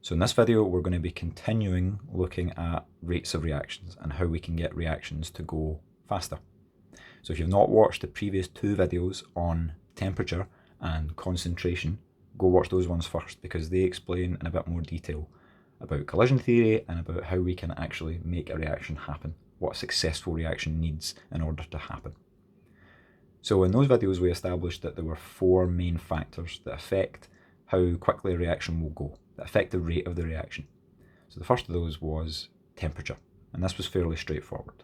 So in this video, we're going to be continuing looking at rates of reactions and how we can get reactions to go faster. So if you've not watched the previous two videos on temperature and concentration, go watch those ones first because they explain in a bit more detail about collision theory and about how we can actually make a reaction happen, what a successful reaction needs in order to happen. So in those videos, we established that there were four main factors that affect how quickly a reaction will go, that affect the rate of the reaction. So the first of those was temperature, and this was fairly straightforward.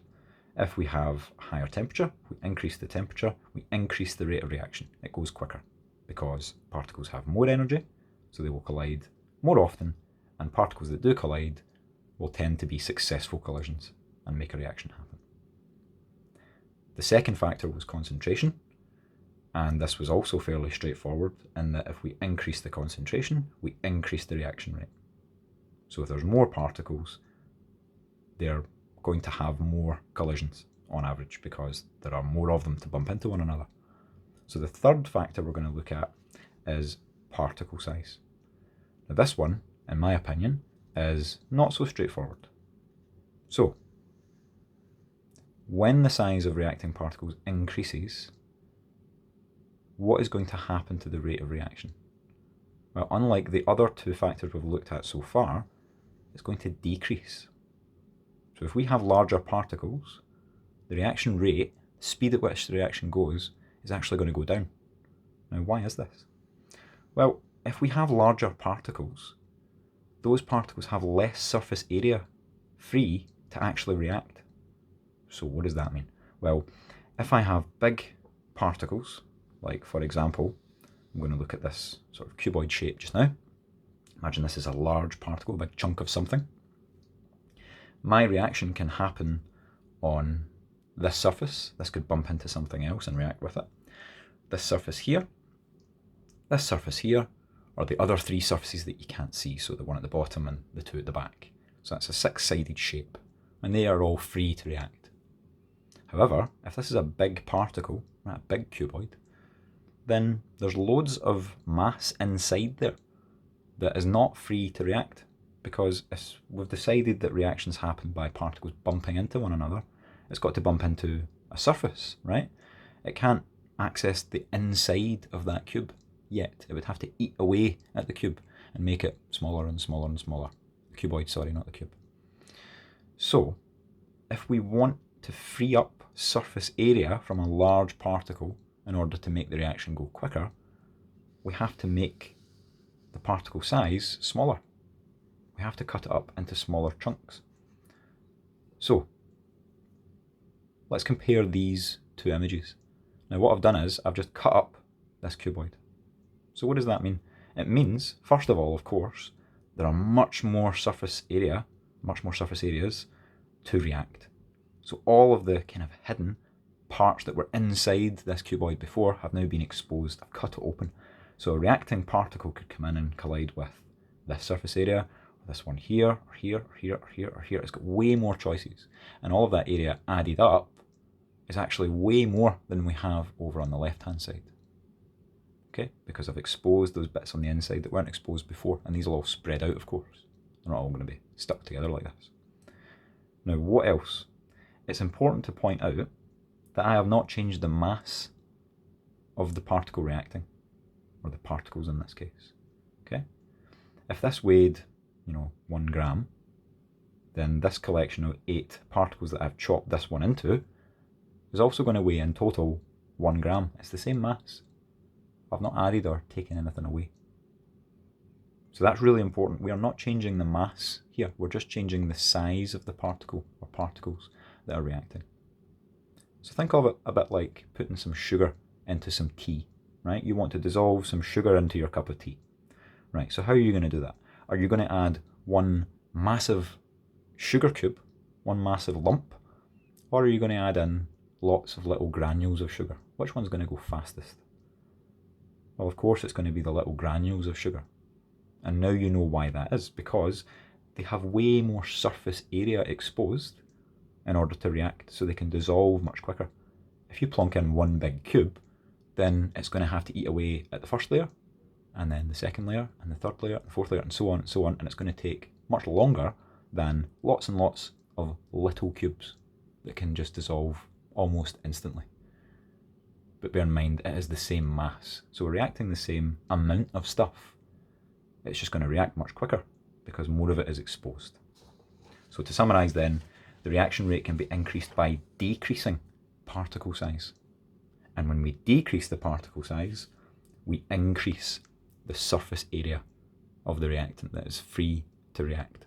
If we have higher temperature, we increase the temperature, we increase the rate of reaction. It goes quicker because particles have more energy, so they will collide more often, and particles that do collide will tend to be successful collisions and make a reaction happen. The second factor was concentration, and this was also fairly straightforward in that if we increase the concentration, we increase the reaction rate. So if there's more particles, they're going to have more collisions on average because there are more of them to bump into one another. So the third factor we're going to look at is particle size. Now this one, in my opinion, is not so straightforward. So when the size of reacting particles increases, what is going to happen to the rate of reaction? Well, unlike the other two factors we've looked at so far, it's going to decrease. So if we have larger particles, the reaction rate, the speed at which the reaction goes, is actually going to go down. Now, why is this? Well, if we have larger particles, those particles have less surface area free to actually react. So what does that mean? Well, if I have big particles, like for example, I'm going to look at this sort of cuboid shape just now. Imagine this is a large particle, a big chunk of something. My reaction can happen on this surface. This could bump into something else and react with it. This surface here, or the other three surfaces that you can't see, so the one at the bottom and the two at the back. So that's a six-sided shape, and they are all free to react. However, if this is a big particle, a big cuboid, then there's loads of mass inside there that is not free to react, because we've decided that reactions happen by particles bumping into one another. It's got to bump into a surface, right? It can't access the inside of that cube yet. It would have to eat away at the cube and make it smaller and smaller and smaller. Cuboid, sorry, not the cube. So, if we want to free up surface area from a large particle in order to make the reaction go quicker, we have to make the particle size smaller. We have to cut it up into smaller chunks. So, let's compare these two images. Now what I've done is I've just cut up this cuboid. So what does that mean? It means, first of all, of course, there are much more surface areas to react. So all of the kind of hidden parts that were inside this cuboid before have now been exposed. I've cut it open. So a reacting particle could come in and collide with this surface area, or this one here, or here, or here, or here, or here. It's got way more choices. And all of that area added up is actually way more than we have over on the left-hand side. Okay, because I've exposed those bits on the inside that weren't exposed before, and these will all spread out, of course. They're not all going to be stuck together like this. Now, what else? It's important to point out that I have not changed the mass of the particle reacting, or the particles in this case. Okay? If this weighed, 1 gram, then this collection of 8 particles that I've chopped this one into is also going to weigh in total 1 gram. It's the same mass. I've not added or taken anything away. So that's really important. We are not changing the mass here. We're just changing the size of the particle or particles that are reacting. So think of it a bit like putting some sugar into some tea, right? You want to dissolve some sugar into your cup of tea. Right, so how are you going to do that? Are you going to add one massive sugar cube, one massive lump, or are you going to add in lots of little granules of sugar? Which one's going to go fastest? Well, of course it's going to be the little granules of sugar. And now you know why that is, because they have way more surface area exposed in order to react, so they can dissolve much quicker. If you plonk in one big cube, then it's going to have to eat away at the first layer, and then the second layer, and the third layer, the fourth layer, and so on and so on, and it's going to take much longer than lots and lots of little cubes that can just dissolve almost instantly. But bear in mind, it is the same mass, so we're reacting the same amount of stuff. It's just going to react much quicker because more of it is exposed. So to summarise then, the reaction rate can be increased by decreasing particle size. And when we decrease the particle size, we increase the surface area of the reactant that is free to react.